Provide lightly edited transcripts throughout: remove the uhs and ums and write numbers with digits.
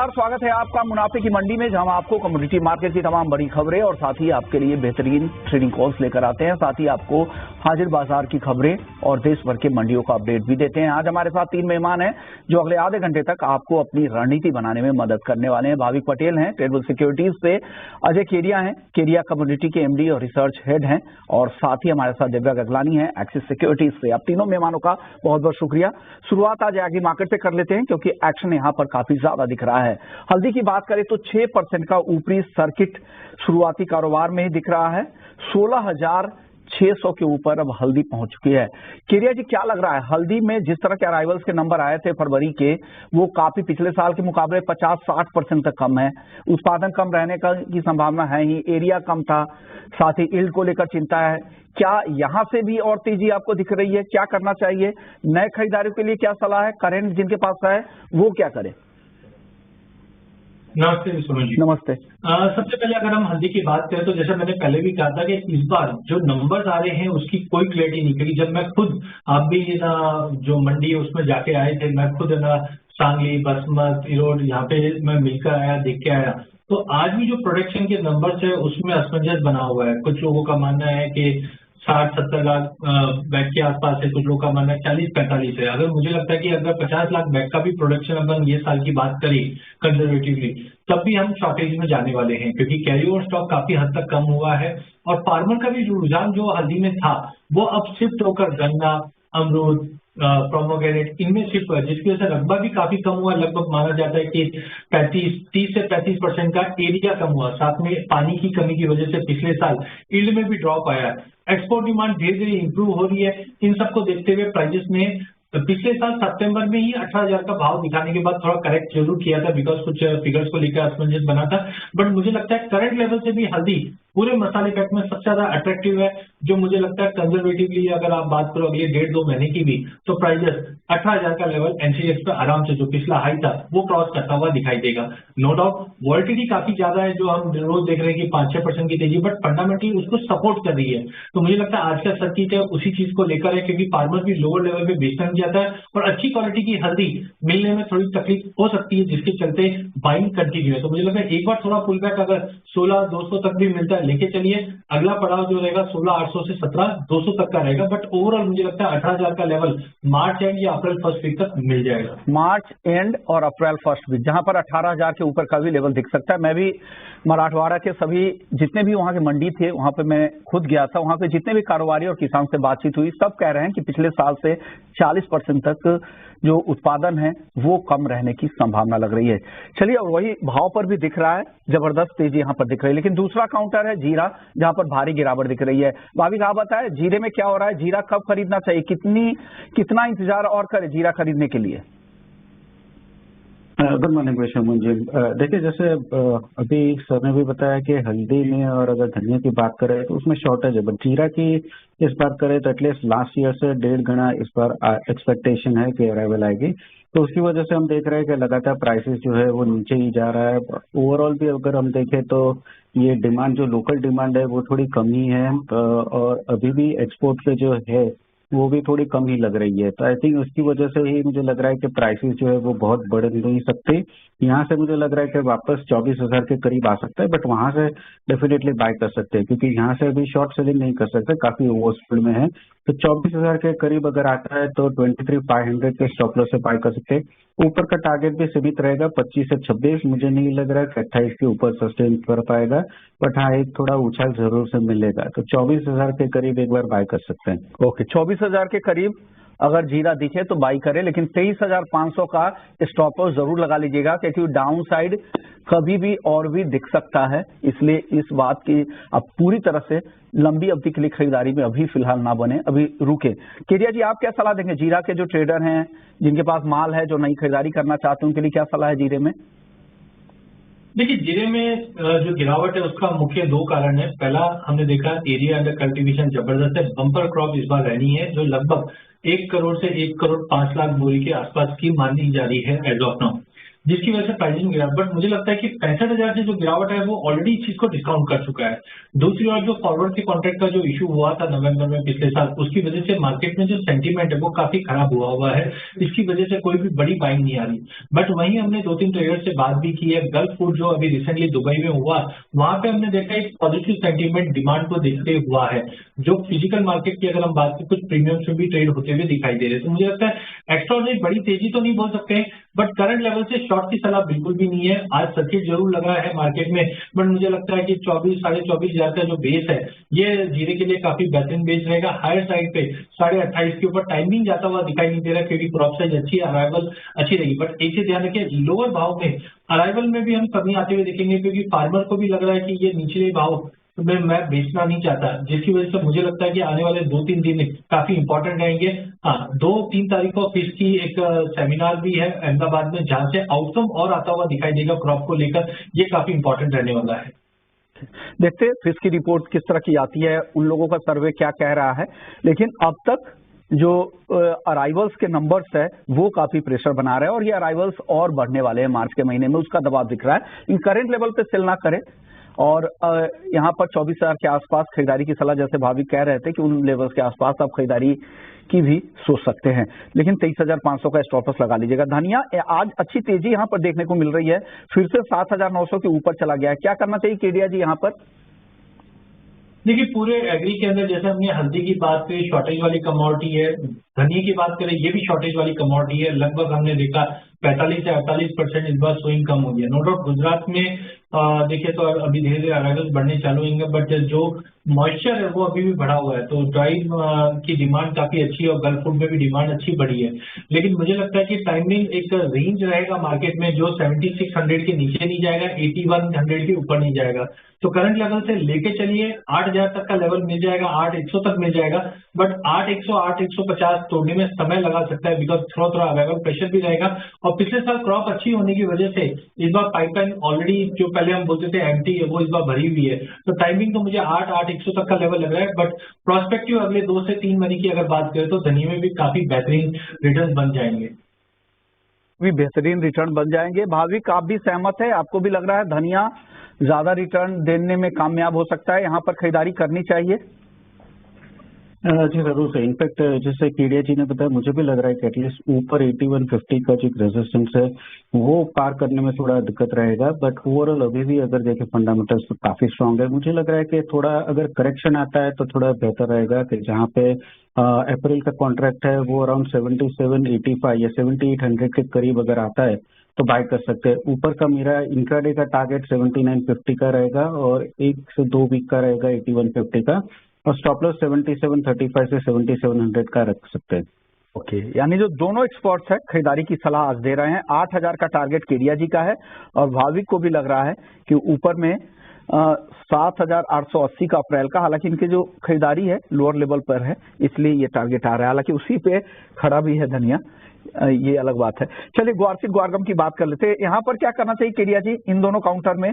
नमस्कार, स्वागत है आपका मुनाफे की मंडी में, जहां हम आपको कमोडिटी मार्केट की तमाम बड़ी खबरें और साथ ही आपके लिए बेहतरीन ट्रेडिंग कॉल्स लेकर आते हैं। साथ ही आपको हाजिर बाजार की खबरें और देश भर के मंडियों का अपडेट भी देते हैं। आज हमारे साथ 3 मेहमान हैं जो अगले आधे घंटे तक आपको अपनी रणनीति बनाने में मदद करने वाले हैं। भाविक पटेल हैं ट्रेडबल सिक्योरिटीज से, अजय केरिया हैं केरिया कमोडिटी के एमडी और रिसर्च हेड हैं, और साथ ही हमारे साथ दिव्या गगलानी है एक्सिस सिक्योरिटीज से। अब तीनों मेहमानों का बहुत बहुत शुक्रिया। शुरुआत आज एग्री मार्केट से कर लेते हैं क्योंकि एक्शन यहाँ पर काफी ज्यादा दिख रहा है। हल्दी की बात करें तो 6% का ऊपरी सर्किट शुरुआती कारोबार में ही दिख रहा है। 16,600 के ऊपर अब हल्दी पहुंच चुकी है। केरिया जी, क्या लग रहा है हल्दी में जिस तरह के अराइवल्स के नंबर आए थे फरवरी के, वो काफी पिछले साल के मुकाबले 50-60% तक कम है। उत्पादन कम रहने की संभावना है ही, एरिया कम था, साथ ही यील्ड को लेकर चिंता है। क्या यहां से भी और तेजी आपको दिख रही है? क्या करना चाहिए? नए खरीदारों के लिए क्या सलाह है? करंट जिनके पास है वो क्या करे? नमस्ते सोनू जी। नमस्ते। सबसे पहले अगर हम हल्दी की बात करें तो जैसे मैंने पहले भी कहा था कि इस बार जो नंबर्स आ रहे हैं उसकी कोई क्लैरिटी नहीं करी। जब मैं खुद, आप भी ना जो मंडी है उसमें जाके आए थे, मैं खुद ना सांगली, बसमत, इरोड यहाँ पे मैं मिलकर आया, देख के आया, तो आज भी जो प्रोडक्शन के नंबर्स है उसमें असमंजस बना हुआ है। कुछ लोगों का मानना है कि 60-70 लाख बैग के आसपास है, कुछ लोगों का मानना है 40-45 है। अगर मुझे लगता है कि अगर 50 लाख बैग का भी प्रोडक्शन अपन ये साल की बात करें कंजर्वेटिवली, तब भी हम शॉर्टेज में जाने वाले हैं क्योंकि कैरी ओवर स्टॉक काफी हद तक कम हुआ है। और फार्मर का भी रुझान जो हल्दी में था वो अब शिफ्ट होकर गन्ना, अमरूद, प्रोमोग्रेनेट इनमें शिफ्ट हुआ, जिसकी वजह से रकबा भी काफी कम हुआ। लगभग माना जाता है कि 30 से 35% का एरिया कम हुआ। साथ में पानी की कमी की वजह से पिछले साल यील्ड में भी ड्रॉप आया। एक्सपोर्ट डिमांड धीरे धीरे इंप्रूव हो रही है। इन सबको देखते हुए प्राइजेस ने पिछले साल सितंबर में ही 18,000 का भाव दिखाने के बाद थोड़ा करेक्ट जरूर किया था, बिकॉज कुछ फिगर्स को लेकर असमंजस बना था। बट मुझे लगता है करंट लेवल से भी हल्दी पूरे मसाले पैक में सबसे ज्यादा अट्रैक्टिव है। जो मुझे लगता है कंजर्वेटिवली अगर आप बात करो अगले 1.5-2 महीने की भी, तो प्राइजेस 18,000 का लेवल एनसीएक्स पे आराम से, जो पिछला हाई था, वो क्रॉस करता हुआ दिखाई देगा। नो डाउट वॉलेटिलिटी काफी ज्यादा है, जो हम रोज देख रहे हैं कि 5-6% की तेजी, बट फंडामेंटली उसको सपोर्ट कर रही है। तो मुझे लगता है आज का सर्किट है उसी चीज को लेकर है, क्योंकि फार्मर भी लोअर लेवल पे बेचना नहीं चाहता है और अच्छी क्वालिटी की हल्दी मिलने में थोड़ी तकलीफ हो सकती है, जिसके चलते बाइंग कंटिन्यू है। तो मुझे लगता है एक बार थोड़ा पुल बैक अगर 16,200 तक भी मिलता है लेके चलिए, अगला पड़ाव जो रहेगा 16,800 से 17,200 तक का रहेगा। बट ओवरऑल मुझे लगता है 18,000 का लेवल मार्च एंड या अप्रैल फर्स्ट वीक तक मिल जाएगा। मार्च एंड और अप्रैल फर्स्ट वीक, जहां पर 18,000 के ऊपर का भी लेवल दिख सकता है। मैं भी मराठवाड़ा के सभी जितने भी वहां के मंडी थे वहां पे मैं खुद गया था, वहां पे जितने भी कारोबारी और किसान से बातचीत हुई, सब कह रहे हैं कि पिछले साल से 40% तक जो उत्पादन है वो कम रहने की संभावना लग रही है। चलिए, और वही भाव पर भी दिख रहा है, जबरदस्त तेजी यहाँ पर दिख रही है। लेकिन दूसरा काउंटर है जीरा, जहां पर भारी गिरावट दिख रही है। भाविक आप बताएं, जीरे में क्या हो रहा है? जीरा कब खरीदना चाहिए? कितना इंतजार और करे जीरा खरीदने के लिए? गुड मॉर्निंग विशमन जी। देखिए, जैसे अभी सर ने भी बताया कि हल्दी में और अगर धनिया की बात करें तो उसमें शॉर्टेज है, बट जीरा की इस बात करें तो एटलीस्ट लास्ट ईयर से 1.5 गुना इस बार एक्सपेक्टेशन है कि अराइवल आएगी। तो उसकी वजह से हम देख रहे हैं कि लगातार प्राइसेस जो है वो नीचे ही जा रहा है। ओवरऑल भी अगर हम देखें तो ये डिमांड, जो लोकल डिमांड है वो थोड़ी कम ही है, और अभी भी एक्सपोर्ट पे जो है वो भी थोड़ी कम ही लग रही है। तो आई थिंक उसकी वजह से ही मुझे लग रहा है कि प्राइसेस जो है वो बहुत बढ़ नहीं सकते। यहाँ से मुझे लग रहा है कि वापस 24,000 के करीब आ सकता है, बट वहां से डेफिनेटली बाय कर सकते हैं, क्योंकि यहाँ से अभी शॉर्ट सेलिंग नहीं कर सकते, काफी ओवरसोल्ड में है। तो 24,000 के करीब अगर आता है तो 23,500 के स्टॉप लॉस से बाय कर सकते हैं। ऊपर का टारगेट भी सीमित रहेगा 25 से 26। मुझे नहीं लग रहा है कि 28 के ऊपर सस्टेन कर पाएगा, बट हाँ एक थोड़ा उछाल जरूर से मिलेगा। तो 24,000 के करीब एक बार बाय कर सकते हैं। ओके, 24,000 के करीब अगर जीरा दिखे तो बाई करें, लेकिन 23,500 का स्टॉप लॉस जरूर लगा लीजिएगा, क्योंकि डाउन साइड कभी भी और भी दिख सकता है। इसलिए इस बात की अब पूरी तरह से लंबी अवधि के लिए खरीदारी में अभी फिलहाल ना बने, अभी रुके। केरिया जी, आप क्या सलाह देंगे जीरा के जो ट्रेडर हैं, जिनके पास माल है, जो नई खरीदारी करना चाहते हैं, उनके लिए क्या सलाह है जीरे में? देखिए, जीरे में जो गिरावट है उसका मुख्य 2 कारण है। पहला, हमने देखा एरिया अंडर कल्टीवेशन जबरदस्त है। बम्पर क्रॉप इस बार रहनी है, जो लगभग 1 करोड़ से 1 करोड़ 5 लाख बोरी के आसपास की मानी जा रही है एज ऑफ नाउ। जिसकी वजह से प्राइसिंग गिरा। बट मुझे लगता है कि 65,000 से जो गिरावट है वो ऑलरेडी इस चीज को डिस्काउंट कर चुका है। दूसरी ओर जो फॉरवर्ड के कॉन्ट्रैक्ट का जो इशू हुआ था नवंबर में पिछले साल, उसकी वजह से मार्केट में जो सेंटीमेंट है वो काफी खराब हुआ है। इसकी वजह से कोई भी बड़ी बाइंग नहीं आ रही। बट वहीं हमने 2-3 ट्रेडर से बात भी की है। गल्फ फूड जो अभी रिसेंटली दुबई में हुआ, वहां पे हमने देखा एक पॉजिटिव सेंटीमेंट डिमांड को देखते हुआ है, जो फिजिकल मार्केट की अगर हम बात करें कुछ प्रीमियम्स में भी ट्रेड होते हुए दिखाई दे रहे हैं। तो मुझे लगता है एक्स्ट्राऑर्डिनरी बड़ी तेजी तो नहीं बोल सकते, बट करंट लेवल से शॉर्ट की सलाह बिल्कुल भी नहीं है। आज सर्किट जरूर लगा है मार्केट में, बट मुझे लगता है कि 24,000-24,500 का जो बेस है ये जीरे के लिए काफी बेहतरीन बेस रहेगा। हायर साइड पे 28,500 के ऊपर टाइमिंग जाता हुआ दिखाई नहीं दे रहा, क्योंकि क्रॉप साइज अच्छी है, अराइवल अच्छी रहेगी। बट एक चीज ध्यान रखिए, लोअर भाव में अराइवल में भी हम कमी आते हुए देखेंगे, क्योंकि फार्मर को भी लग रहा है कि ये निचले भाव में मैं बेचना नहीं चाहता, जिसकी वजह से मुझे लगता है कि आने वाले 2-3 दिन काफी इंपॉर्टेंट रहेंगे। हाँ, 2-3 तारीख को फिश की एक सेमिनार भी है अहमदाबाद में, जहां से आउटकम और आता हुआ दिखाई देगा क्रॉप को लेकर। ये काफी इंपॉर्टेंट रहने वाला है। देखते हैं फिश की रिपोर्ट किस तरह की आती है, उन लोगों का सर्वे क्या कह रहा है। लेकिन अब तक जो अराइवल्स के नंबर्स है वो काफी प्रेशर बना रहे हैं, और ये अराइवल्स और बढ़ने वाले हैं मार्च के महीने में, उसका दबाव दिख रहा है। इन करंट लेवल पे सेल ना करें, और यहाँ पर 24,000 के आसपास खरीदारी की सलाह, जैसे भाविक कह रहे थे कि उन लेवल्स के आसपास आप खरीदारी की भी सोच सकते हैं। लेकिन 23,500 का स्टॉप लॉस लगा लीजिएगा। धनिया आज अच्छी तेजी यहाँ पर देखने को मिल रही है, फिर से 7,900 के ऊपर चला गया है। क्या करना चाहिए केडिया जी यहाँ पर? देखिए, पूरे एग्री के अंदर जैसे हमने हल्दी की बात करी, शॉर्टेज वाली कमोडिटी है, धनिया की बात करें ये भी शॉर्टेज वाली कमोडिटी है। लगभग हमने देखा 45 से 48% इस बार स्विंग कम हो गया। नो डाउट गुजरात में देखिए तो अभी धीरे धीरे अराइवल्स बढ़ने चालू होंगे, बट जो मॉइस्चर है वो अभी भी बढ़ा हुआ है, तो ड्राई की डिमांड काफी अच्छी है और गल्फ फूड में भी डिमांड अच्छी बढ़ी है। लेकिन मुझे लगता है कि टाइमिंग एक रेंज रहेगा मार्केट में, जो 7600 के नीचे नहीं जाएगा, 8100 के ऊपर नहीं जाएगा। तो करंट लेवल से लेके चलिए 8,000 तक का लेवल मिल जाएगा, 8,100 तक मिल जाएगा, बट 8,100 8,150 तोड़ने में समय लगा सकता है, बिकॉज थोड़ा अवेलेबल प्रेशर भी रहेगा। और पिछले साल क्रॉप अच्छी होने की वजह से इस बार पाइपलाइन ऑलरेडी जो पहले हम बोलते थे एम्प्टी है, वो इस बार भरी हुई है। तो टाइमिंग तो मुझे 8,100 तक का लेवल लग रहा है, बट प्रोस्पेक्टिव अगले 2 से 3 महीने की अगर बात करें तो धनिया में भी काफी बेहतरीन रिटर्न बन जाएंगे। भी बेहतरीन रिटर्न बन जाएंगे। भाविक आप भी सहमत है? आपको भी लग रहा है धनिया ज्यादा रिटर्न देने में कामयाब हो सकता है, यहाँ पर खरीदारी करनी चाहिए? जी जरूर से। इनफैक्ट जैसे केडिया जी ने बताया, मुझे भी लग रहा है कि एटलीस्ट ऊपर 8150 का जो रेजिस्टेंस है वो पार करने में थोड़ा दिक्कत रहेगा। बट ओवरऑल अभी भी अगर देखें फंडामेंटल्स तो काफी स्ट्रांग है। मुझे लग रहा है कि थोड़ा अगर करेक्शन आता है तो थोड़ा बेहतर रहेगा, कि जहाँ पे अप्रैल का कॉन्ट्रैक्ट है वो अराउंड 7785 या 7800 के करीब अगर आता है तो बाय कर सकते हैं। ऊपर का मेरा इंट्राडे का टारगेट 7950 का रहेगा, और 1 से 2 वीक का रहेगा 8150 का, और स्टॉप लॉस 7735 से 7700 का रख सकते हैं। ओके, यानी जो दोनों एक्सपर्ट्स है खरीदारी की सलाह आज दे रहे हैं। 8,000 का टारगेट केडिया जी का है, और भाविक को भी लग रहा है कि ऊपर में 7,880 का अप्रैल का। हालांकि इनके जो खरीदारी है लोअर लेवल पर है, इसलिए ये टारगेट आ रहा है। हालांकि उसी पे खड़ा भी है धनिया, ये अलग बात है। चलिए ग्वारसीड ग्वारगम की बात कर लेते हैं। यहाँ पर क्या करना चाहिए केडिया जी इन दोनों काउंटर में?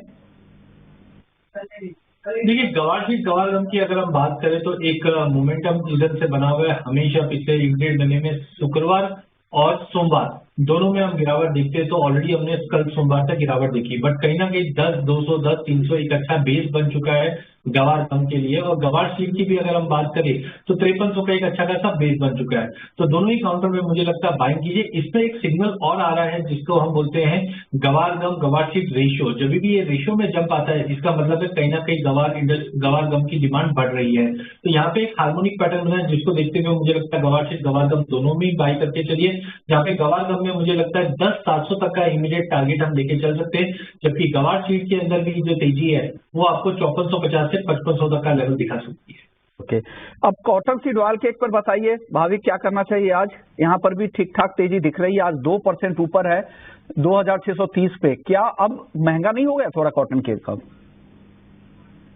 देखिए, ग्वारसीड ग्वारगम की अगर हम बात करें तो एक मोमेंटम इधर से बना हुआ है हमेशा पिछले 1-1.5 महीने में। शुक्रवार और सोमवार दोनों में हम गिरावट देखते हैं, तो ऑलरेडी हमने कल सोमवार तक गिरावट देखी, बट कहीं ना कहीं 10, 200, 10, 300 एक अच्छा बेस बन चुका है गवार कम के लिए। और गवार सीड की भी अगर हम बात करें तो 5300 का एक अच्छा खासा बेस बन चुका है। तो दोनों ही काउंटर में मुझे लगता है बाइंग कीजिए। इसमें एक सिग्नल और आ रहा है जिसको हम बोलते हैं गवार सीड रेशियो। जब भी ये रेशियो में जंप आता है, इसका मतलब है कहीं ना कहीं गवार गम की डिमांड बढ़ रही है। तो यहाँ पे एक हार्मोनिक पैटर्न बना है, जिसको देखते हुए मुझे लगता है गवार गम दोनों में बाई करके चलिए। जहाँ पे गवार गम में मुझे लगता है 10,700 तक का इमीडिएट टारगेट हम लेके चल सकते हैं, जबकि गवार सीड के अंदर भी जो तेजी है वो आपको 5450 से 5500 तक का लेवल दिखा सकती है। ओके, अब कॉटन सीड ऑयल के एक पर बताइए भाविक क्या करना चाहिए आज? यहाँ पर भी ठीक ठाक तेजी दिख रही है, आज 2% ऊपर है 2630 पे। क्या अब महंगा नहीं हो गया थोड़ा कॉटन केक का?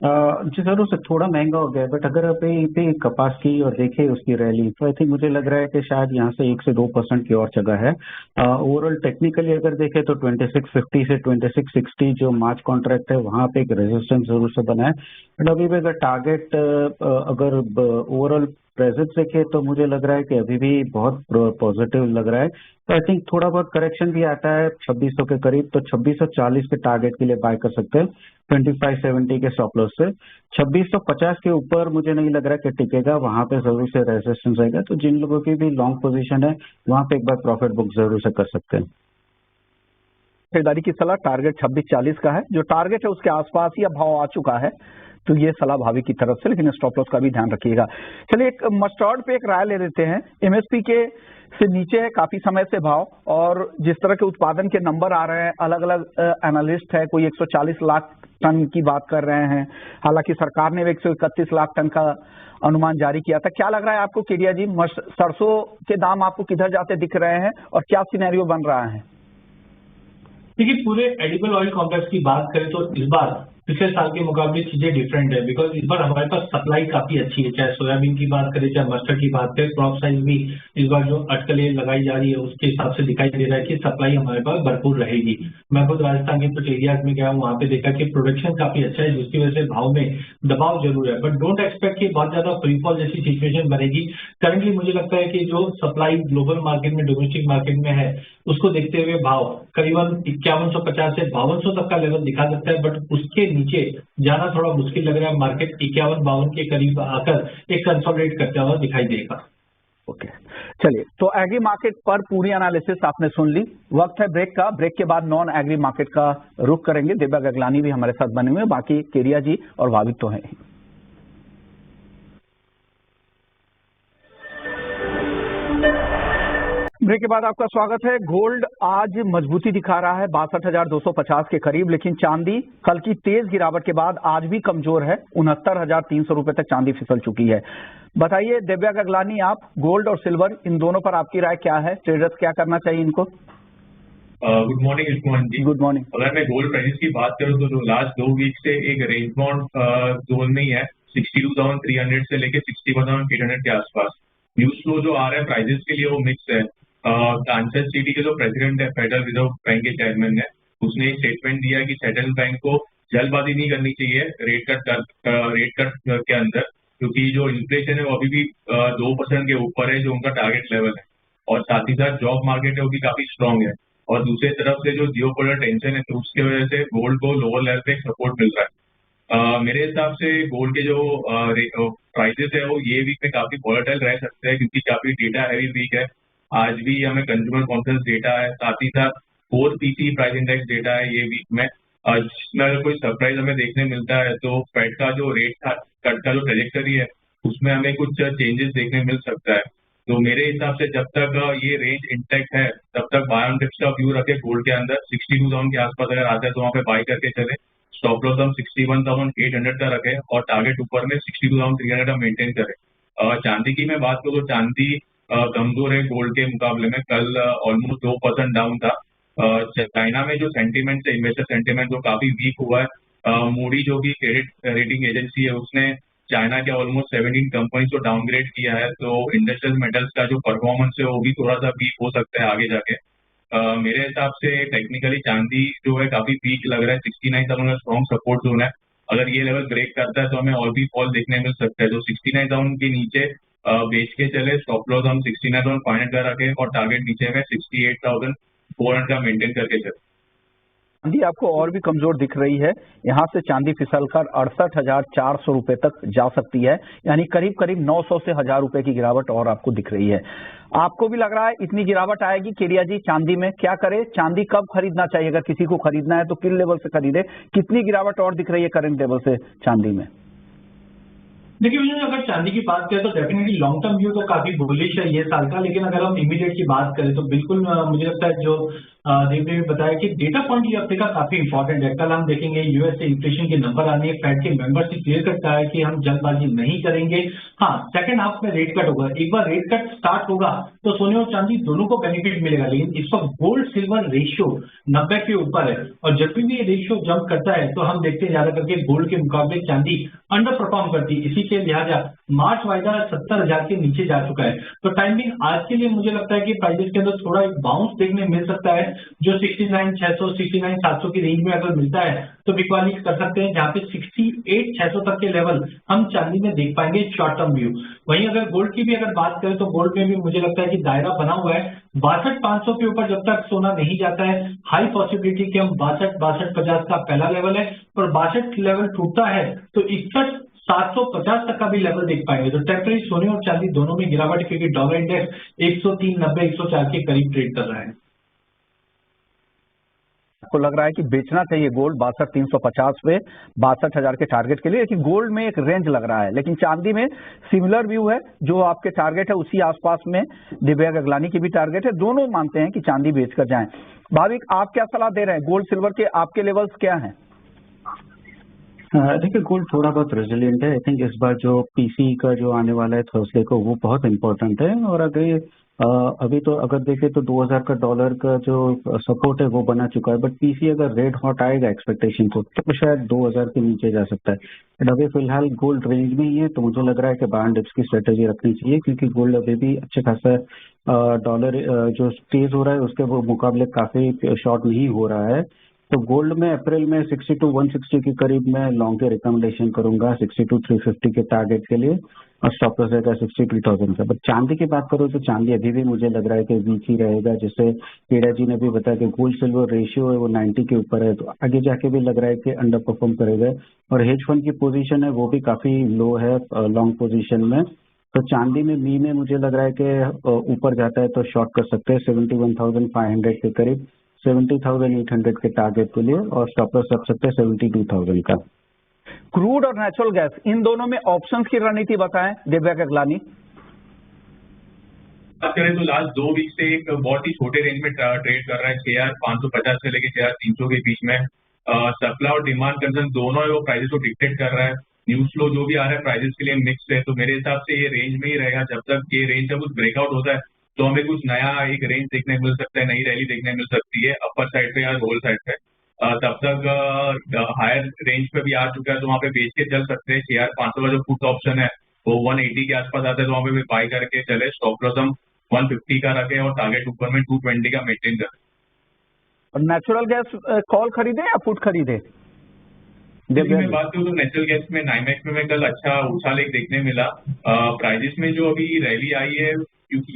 जी जरूर से थोड़ा महंगा हो गया है, बट अगर पे कपास की और देखे उसकी रैली, तो आई थिंक मुझे लग रहा है कि शायद यहाँ से 1 से 2% की और जगह है। ओवरऑल टेक्निकली अगर देखें तो 2650 से 2660 जो मार्च कॉन्ट्रैक्ट है वहाँ पे एक रेजिस्टेंस जरूर से बना है। बट अभी भी अगर टारगेट अगर ओवरऑल प्रेजेंस देखे तो मुझे लग रहा है कि अभी भी बहुत पॉजिटिव लग रहा है। तो आई थिंक थोड़ा बहुत करेक्शन भी आता है 2600 के करीब, तो 2640 के टारगेट के लिए बाय कर सकते हैं 2570 के स्टॉप लॉस से। 2650 के ऊपर मुझे नहीं लग रहा कि टिकेगा, वहां पे जरूर से रेजिस्टेंस आएगा। तो जिन लोगों की भी लॉन्ग पोजीशन है वहां पे एक बार प्रॉफिट बुक जरूर से कर सकते हैं। खरीदारी की सलाह टारगेट 2640 का है, जो टारगेट है उसके आसपास ही अब भाव आ चुका है, तो ये सलाह भावी की तरफ से, लेकिन स्टॉप लॉस का भी ध्यान रखिएगा। चलिए एक मस्टर्ड पे एक राय ले लेते हैं। एमएसपी के से नीचे है काफी समय से भाव, और जिस तरह के उत्पादन के नंबर आ रहे हैं, अलग अलग एनालिस्ट है, कोई 140 लाख टन की बात कर रहे हैं, हालांकि सरकार ने 131 लाख टन का अनुमान जारी किया था। क्या लग रहा है आपको केडिया जी, सरसों के दाम आपको किधर जाते दिख रहे हैं और क्या सिनेरियो बन रहा है? देखिए, पूरे एडिबल ऑयल कॉम्प्लेक्स की बात करें तो इस बार पिछले साल के मुकाबले चीजें डिफरेंट है, बिकॉज इस बार हमारे पास सप्लाई काफी अच्छी है। चाहे सोयाबीन की बात करें, चाहे मस्टर्ड की बात करें, क्रॉप साइज भी इस बार जो अटकलें लगाई जा रही है उसके हिसाब से दिखाई दे रहा है कि सप्लाई हमारे पास भरपूर रहेगी। मैं खुद राजस्थान के कुछ एरियाज में गया हूँ, वहां पे देखा कि प्रोडक्शन काफी अच्छा है, जिसकी वजह से भाव में दबाव जरूर है, बट डोंट एक्सपेक्ट कि बहुत ज्यादा फ्री फॉल जैसी सिचुएशन बनेगी। करंटली मुझे लगता है कि जो सप्लाई ग्लोबल मार्केट में, डोमेस्टिक मार्केट में है, उसको देखते हुए भाव करीबन 5150 से 5200 तक का लेवल दिखा सकता है, बट उसके नीचे जाना थोड़ा मुश्किल लग रहा है। मार्केट 51-52 के करीब आकर एक कंसोलिडेट करता हुआ दिखाई देगा। ओके, चलिए, तो एग्री मार्केट पर पूरी एनालिसिस आपने सुन ली। वक्त है ब्रेक का। ब्रेक के बाद नॉन एग्री मार्केट का रुख करेंगे। दिव्या गगलानी भी हमारे साथ बने हुए हैं, बाकी केरिया जी और भाविक तो हैं। ब्रेक के बाद आपका स्वागत है। गोल्ड आज मजबूती दिखा रहा है 62,250 के करीब, लेकिन चांदी कल की तेज गिरावट के बाद आज भी कमजोर है। 69,300 रुपए तक चांदी फिसल चुकी है। बताइए दिव्या गगलानी, आप गोल्ड और सिल्वर इन दोनों पर आपकी राय क्या है? ट्रेडर्स क्या करना चाहिए इनको? Good morning Yushman ji. Good morning. अगर मैं गोल्ड प्राइस की बात करूं तो जो लास्ट 2 वीक से एक रेंज बाउंड जोन में ही है, 62,300 से लेके 61,800 के आसपास। न्यूज फ्लो जो आ रहा है प्राइजेस के लिए वो मिक्स है। कांसस सिटी के जो प्रेसिडेंट है फेडरल रिजर्व बैंक के चेयरमैन ने, उसने एक स्टेटमेंट दिया कि सेंट्रल बैंक को जल्दबाजी नहीं करनी चाहिए रेट कट के अंदर, क्योंकि जो इन्फ्लेशन है वो अभी भी 2% के ऊपर है, जो उनका टारगेट लेवल है, और साथ ही साथ जॉब मार्केट है वो भी काफी स्ट्रांग है। और दूसरी तरफ से जो जियोपॉलिटिकल टेंशन है, तो उसकी वजह से गोल्ड को लोअर लेवल पे सपोर्ट मिल रहा है। मेरे हिसाब से गोल्ड के जो प्राइसेस है वो ये वीक में काफी वॉलेटाइल रह सकते हैं, क्योंकि काफी डेटा हैवी वीक है। आज भी हमें कंज्यूमर कॉन्फिडेंस डेटा है, साथ ही साथ core PC price index data है ये वीक में। जिसमें अगर कोई सरप्राइज हमें देखने मिलता है तो फेड का जो रेट कट का जो ट्रेजेक्टरी है उसमें हमें कुछ चेंजेस देखने मिल सकता है। तो मेरे हिसाब से जब तक ये रेंज इंटैक्ट है तब तक बाय ऑन डिप्स का व्यू रखे गोल्ड के अंदर। 62,000 के आसपास अगर आता है तो वहाँ पे बाय करके चले। स्टॉप लॉस हम 61,800 का रखें और टारगेट ऊपर में 62,300 का मेंटेन करें। चांदी की मैं बात करूँ तो चांदी कमजोर है गोल्ड के मुकाबले में। कल ऑलमोस्ट 2% डाउन था। चाइना में जो सेंटीमेंट है, इन्वेस्टर सेंटीमेंट, वो काफी वीक हुआ है। मूडी जो भी क्रेडिट रेटिंग एजेंसी है उसने चाइना के ऑलमोस्ट 17 कंपनीज को डाउनग्रेड किया है। तो इंडस्ट्रियल मेटल्स का जो परफॉर्मेंस है वो भी थोड़ा सा वीक हो सकता है आगे जाके। मेरे हिसाब से टेक्निकली चांदी जो है काफी वीक लग रहा है। 69,000 स्ट्रॉन्ग सपोर्ट जोन है। अगर ये लेवल ब्रेक करता है तो हमें और भी फॉल देखने मिल सकता है। तो 69,000 के नीचे बेच के चले। स्टॉप लॉस हम 69,500 का रखें और टारगेट नीचे में 68,400 का मेंटेन करके चले। चांदी आपको और भी कमजोर दिख रही है। यहां से चांदी फिसलकर 68,400 रुपए तक जा सकती है, यानी करीब करीब 900 से 1000 रुपए की गिरावट और आपको दिख रही है। आपको भी लग रहा है इतनी गिरावट आएगी केरिया जी चांदी में? क्या करे, चांदी कब खरीदना चाहिए? अगर किसी को खरीदना है तो किन लेवल से खरीदे? कितनी गिरावट और दिख रही है करंट लेवल से चांदी में? देखिए, अगर चांदी की बात करें तो डेफिनेटली लॉन्ग टर्म व्यू तो काफी बुलिश है ये साल का, लेकिन अगर हम इमीडिएट की बात करें तो बिल्कुल मुझे लगता है जो देव ने बताया कि डेटा पॉइंट ये हफ्ते का काफी इंपॉर्टेंट है। कल हम देखेंगे यूएस से इन्फ्लेशन के नंबर आने हैं। फेड के मेंबर से क्लियर करता है कि हम जल्दबाजी नहीं करेंगे। हाँ, सेकंड हाफ में रेट कट होगा। एक बार रेट कट स्टार्ट होगा तो सोने और चांदी दोनों को बेनिफिट मिलेगा, लेकिन इस वक्त गोल्ड सिल्वर रेशियो 90 के ऊपर है, और जब भी ये रेशियो जंप करता है तो हम देखते हैं ज्यादा करके गोल्ड के मुकाबले चांदी अंडर परफॉर्म करती है। इसी के लिहाजा मार्च वायदा 70,000 के नीचे जा चुका है। तो टाइमिंग आज के लिए मुझे लगता है कि प्राइजेस के अंदर थोड़ा एक बाउंस देखने मिल सकता है। जो 69,600 69,700 की रेंज में अगर मिलता है तो बिकवाली कर सकते हैं, जहाँ पे 68,600 तक के लेवल हम चांदी में देख पाएंगे शॉर्ट टर्म व्यू। वहीं अगर गोल्ड की भी अगर बात करें तो गोल्ड में भी मुझे लगता है कि दायरा बना हुआ है 62,500 के ऊपर जब तक सोना नहीं जाता है, हाई पॉसिबिलिटी कि हम 62,50 का पहला लेवल है, और 62 लेवल टूटता है तो 61,750 तक का भी लेवल देख पाएंगे। तो टेम्परेरी सोने और चांदी दोनों में गिरावट, क्योंकि डॉलर इंडेक्स 103.90 104 के करीब ट्रेड कर रहा है। आपको लग रहा है कि बेचना चाहिए गोल्ड 62,350 पे 62,000 के टारगेट के लिए, लेकिन गोल्ड में एक रेंज लग रहा है, लेकिन चांदी में सिमिलर व्यू है, जो आपके टारगेट है उसी आसपास में दिव्या गगलानी की भी टारगेट है। दोनों मानते हैं कि चांदी बेचकर जाएं। भाविक, आप क्या सलाह दे रहे हैं? गोल्ड सिल्वर के आपके लेवल्स क्या हैं? देखिए, गोल्ड थोड़ा बहुत रेजिलिएंट है। आई थिंक इस बार जो पीसी का जो आने वाला है थर्सडे को, वो बहुत इंपॉर्टेंट है। और अभी तो अगर देखें तो 2000 का डॉलर का जो सपोर्ट है वो बना चुका है, बट पीसी अगर रेड हॉट आएगा एक्सपेक्टेशन को तो शायद 2000 के नीचे जा सकता है। बट अभी फिलहाल गोल्ड रेंज में ही है, तो मुझे लग रहा है कि बाय एंड डिप्स की स्ट्रेटेजी रखनी चाहिए, क्योंकि गोल्ड अभी भी अच्छे खासा डॉलर जो तेज हो रहा है उसके वो मुकाबले काफी शॉर्ट नहीं हो रहा है। तो गोल्ड में अप्रैल में 62,160 के करीब मैं लॉन्ग के रिकमेंडेशन करूंगा 62,350 के टारगेट के लिए, और स्टॉप लॉस रहेगा 62,000 का। बट चांदी की बात करो तो चांदी अभी भी मुझे लग रहा है कि वीक ही रहेगा। जैसे केड़ा जी ने भी बताया कि गोल्ड सिल्वर रेशियो है वो 90 के ऊपर है, तो आगे जाके भी लग रहा है कि अंडर परफॉर्म करेगा। और हेज फंड की पोजीशन है वो भी काफी लो है लॉन्ग पोजीशन में। तो चांदी में में मुझे लग रहा है कि ऊपर जाता है तो शॉर्ट कर सकते हैं 71,500 के करीब, 70,800 के टारगेट के लिए, और स्टॉप लॉस रख सकते हैं 72,000 का। क्रूड और नेचुरल गैस, इन दोनों में ऑप्शंस की रणनीति बताएं दिव्या गगलानी। बात करें तो लास्ट 2 वीक से एक बहुत ही छोटे रेंज में ट्रेड कर रहा है, 6,550 से लेकर 6,300 के बीच में। सप्लाई और डिमांड कंसर्न दोनों है वो प्राइसेस को डिक्टेट कर रहा है। न्यूज फ्लो जो भी आ रहा है प्राइसेस के लिए मिक्स है, तो मेरे हिसाब से ये रेंज में ही रहेगा। जब तक ये रेंज का कुछ ब्रेकआउट होता है तो हमें कुछ नया एक रेंज देखने मिल सकता है, नई रैली देखने मिल सकती है अपर साइड पे या लोअर साइड पे। तब तक हायर रेंज पे भी आ चुका है, तो वहाँ पे बेच के चल सकते हैं। 6,500 का जो पुट ऑप्शन है वो 180 के आसपास आता है, तो वहाँ पे भी बाय करके चले। स्टॉप लॉस हम 150 का रखें और टारगेट ऊपर में 220 का मेंटेन करें। और नेचुरल गैस कॉल खरीदे या पुट खरीदे? मैं बात करूँ तो नेचुरल गैस में नाइमेक्स में कल अच्छा उछाल एक देखने मिला। प्राइजेस में जो अभी रैली आई है, क्योंकि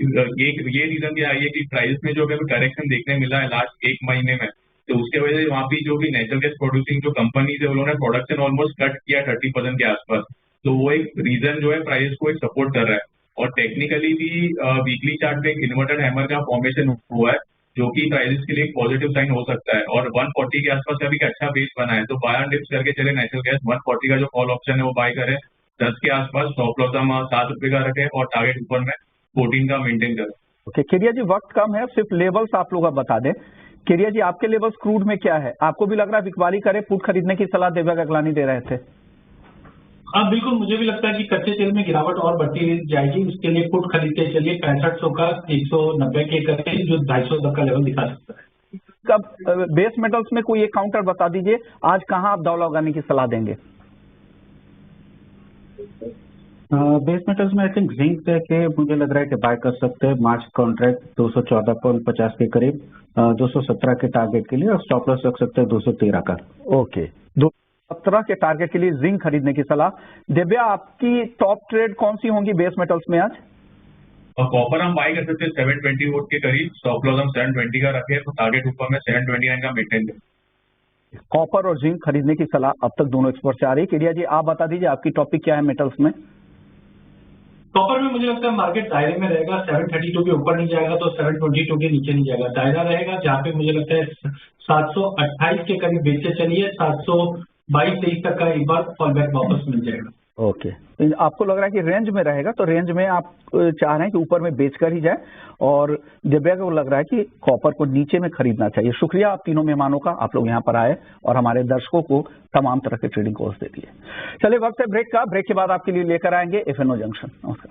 ये रीजन क्या आई है कि प्राइस में जो अभी करेक्शन देखने मिला है लास्ट 1 महीने में, तो उसके वजह से वहाँ पे जो भी नेचुरल गैस प्रोड्यूसिंग जो कंपनीज है उन्होंने प्रोडक्शन ऑलमोस्ट कट किया 30% के आसपास। तो वो एक रीजन जो है प्राइस को एक सपोर्ट कर रहा है। और टेक्निकली भी वीकली चार्ट पे एक इन्वर्टेड हैमर का फॉर्मेशन हुआ है, जो कि प्राइसेस के लिए एक पॉजिटिव साइन हो सकता है। और 140 के आसपास अभी एक अच्छा बेस बना है, तो बाय एंड डिप्स करके चले नेचुरल गैस। 140 का जो कॉल ऑप्शन है वो बाय करें 10 के आसपास, स्टॉप लॉस हम 7 रुपए का रखें और टारगेट ऊपर में 14 का मेंटेन करें। ओके, केरिया जी वक्त कम है, सिर्फ लेवल्स आप लोग बता दें। केरिया जी, आपके लेवल्स क्रूड में क्या है? आपको भी लग रहा है बिकवाली करे, पुट खरीदने की सलाह दिव्या गगलानी दे रहे थे? हाँ बिल्कुल, मुझे भी लगता है कि कच्चे तेल में गिरावट और बढ़ती जाएगी, उसके लिए पुट खरीदते चलिए 6500 का 190 के करीब, जो 250 तक का लेवल दिखा सकता है। कब बेस मेटल्स में कोई एक काउंटर बता दीजिए, आज कहाँ आप दाव लगाने की सलाह देंगे? बेस मेटल्स में आई थिंक जिंक के मुझे लग रहा है कि बाय कर सकते हैं। मार्च कॉन्ट्रैक्ट 214.50 के करीब, 217 के टारगेट के लिए, और स्टॉप लॉस रख सकते हैं 213 का। ओके, 217 के टारगेट के लिए जिंक खरीदने की सलाह। दिव्या, आपकी टॉप ट्रेड कौन सी होंगी बेस मेटल्स में आज? कॉपर हम बाय कर सकते हैं 720 वोट के करीब, स्टॉप लॉस हम 720 का रखें, तो टारगेट ऊपर में 729 का मेंटेन करें। कॉपर और जिंक खरीदने की सलाह अब तक दोनों एक्सपर्ट से आ रही है। केडिया जी, आप बता दीजिए आपकी टॉपिक क्या है मेटल्स में? कॉपर में मुझे लगता है मार्केट दायरे में रहेगा, 732 के ऊपर नहीं जाएगा तो 722 के नीचे नहीं जाएगा, दायरा रहेगा जहाँ पे मुझे लगता है 728 के करीब बेचते चलिए, 722-23 तक का एक बार फॉल बैक वापस मिल जाएगा। ओके, आपको लग रहा है कि रेंज में रहेगा, तो रेंज में आप चाह रहे हैं कि ऊपर में बेचकर ही जाए, और दिव्या को लग रहा है कि कॉपर को नीचे में खरीदना चाहिए। शुक्रिया आप तीनों मेहमानों का, आप लोग यहाँ पर आए और हमारे दर्शकों को तमाम तरह के ट्रेडिंग कोर्स दे दिए। चलिए, वक्त है ब्रेक का। ब्रेक के बाद आपके लिए लेकर आएंगे FNO जंक्शन। नमस्कार।